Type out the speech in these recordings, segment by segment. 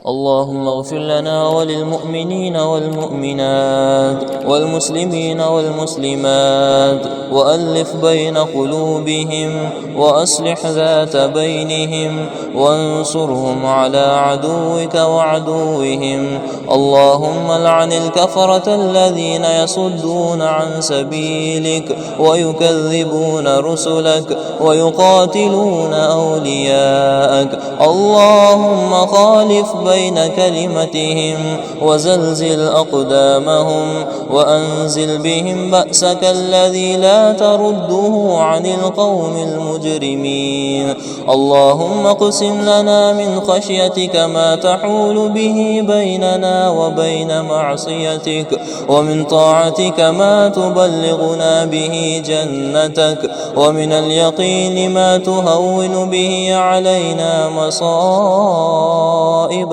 اللهم اغفر لنا وللمؤمنين والمؤمنات والمسلمين والمسلمات وألف بين قلوبهم وأصلح ذات بينهم وانصرهم على عدوك وعدوهم. اللهم لعن الكفرة الذين يصدون عن سبيلك ويكذبون رسلك ويقاتلون أولياءك. اللهم خالف بين كلمتهم وزلزل أقدامهم وأنزل بهم بأسك الذي لا ترده عن القوم المجرمين. اللهم اقسم لنا من خشيتك ما تحول به بيننا وبين معصيتك، ومن طاعتك ما تبلغنا به جنتك، ومن اليقين ما تهون به علينا مصائب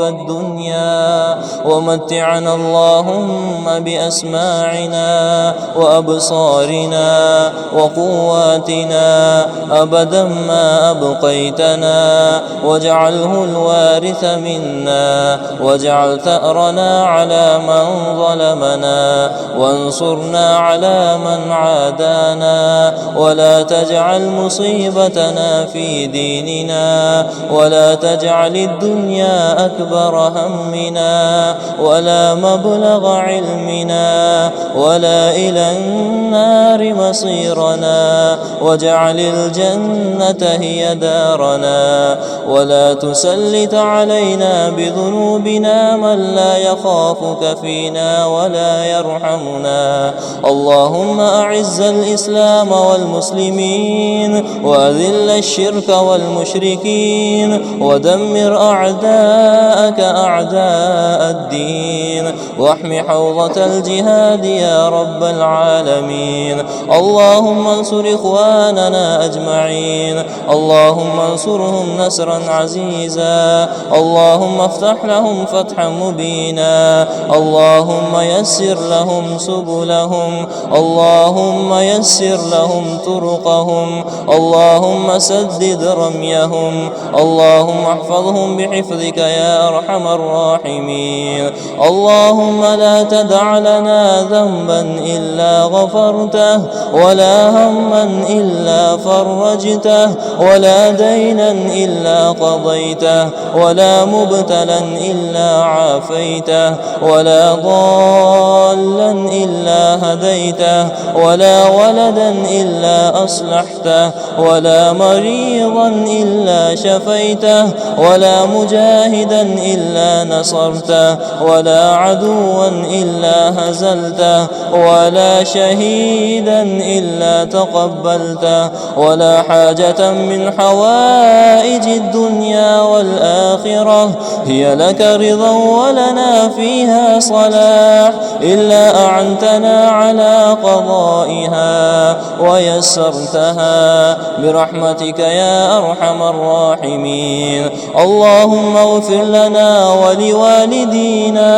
الدنيا. ومتعنا اللهم بأسماعنا وأبصارنا وقواتنا أبدا ما أبقيتنا، واجعله الوارث منا، واجعل ثأرنا على من ظلمنا، وانصرنا على من عادانا، ولا تجعل مصيبتنا في ديننا، ولا تجعل الدنيا أكبر همنا ولا مبلغ علمنا ولا إلى النار مصيرنا، واجعل الجنة هي دارنا، ولا تسلط علينا بذنوبنا من لا يخافك فينا ولا يرحمنا. اللهم أعز الإسلام والمسلمين وأذل الشرك والمشركين ودمر أعداءك أعداء الدين، واحم حوضة الجهاد يا رب العالمين. اللهم انصر إخواننا أجمعين، اللهم انصرهم نصرا عزيزا، اللهم افتح لهم فتحا مبينا، اللهم يسر لهم سبلهم، اللهم يسر لهم طرقهم، اللهم سدد رميهم، اللهم احفظهم بحفظك يا أرحم الراحمين. اللهم لا تدع لنا ذنبا إلا غفرته، ولا هما إلا فرجته، ولا دينا إلا قضيته، ولا مبتلا إلا عافيته، ولا ضالا إلا هديته، ولا ولدا إلا أصلحته، ولا مريضا إلا شفيته، ولا مجاهدا إلا نصرته، ولا عدوا إلا هزلته، ولا شهيدا إلا تقبلته، ولا حاجة من حوائج الدنيا والآخرة هي لك رضا ولنا فيها صلاح إلا أعنتنا على قضائها ويسرتها برحمتك يا أرحم الراحمين. اللهم اغفر لنا ولوالدينا،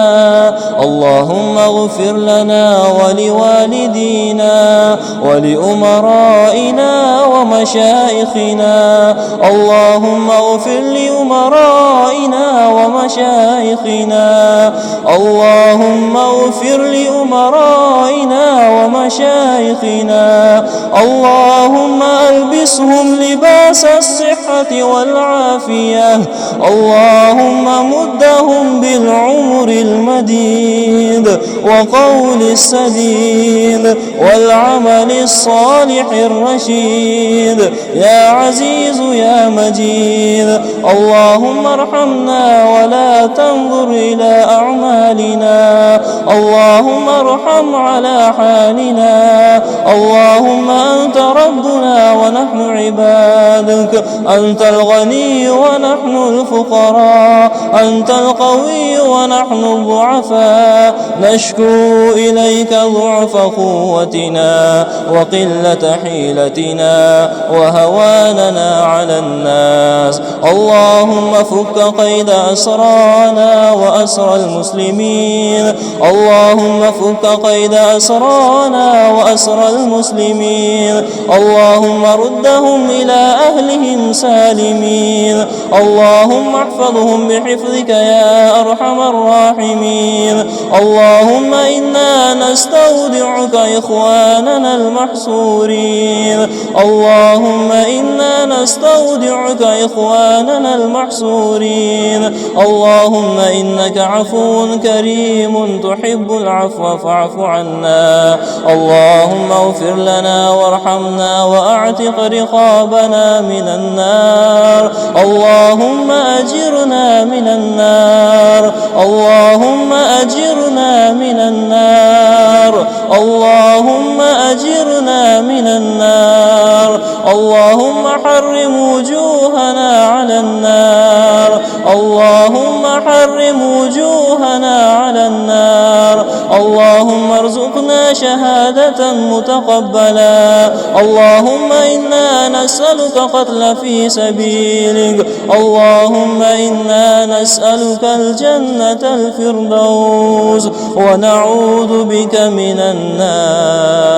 اللهم اغفر لنا ولوالدينا ولأمرائنا ومشايخنا، اللهم اغفر لأمرائنا ومشايخنا، اللهم اغفر لأمرائنا ومشايخنا، اللهم ألبسهم لباس الصحة والعافية، اللهم مدهم بالعمر المديد وقول السديد والعمل الصالح الرشيد يا عزيز يا مجيد. اللهم ارحمنا ولا تنظر إلى أعمالنا، اللهم ارحم على حالنا، اللهم أنت ربنا ونحن عبادك، أنت الغني ونحن الفقراء، أنت القوي ونحن الضعفاء، نشكو إليك ضعف قوتنا وقلة حيلتنا وهواننا على الناس. اللهم فك قيد أسرانا وأسر المسلمين، اللهم فك قيد أسرانا وأسر المسلمين، اللهم ردهم إلى أهلهم سالمين، اللهم احفظهم بحفظك بحفظك يا أرحم الراحمين. اللهم إنا نستودعك إخواننا المحصورين. اللهم إنا نستودعك إخواننا المحصورين. اللهم إنك عفو كريم تحب العفو فاعف عنا. اللهم اغفر لنا وارحمنا وأعتق رقابنا من النار. اللهم أجرنا من النار. اللهم أجرنا من النار. اللهم أجرنا من النار. اللهم حرم وجوهنا على النار. اللهم حرم وجوهنا على النار. اللهم ارزقنا شهادة متقبلا. اللهم إنا نسألك قتل في سبيلك. اللهم إنا نسألك الجنة الفردوس ونعوذ بك من النار.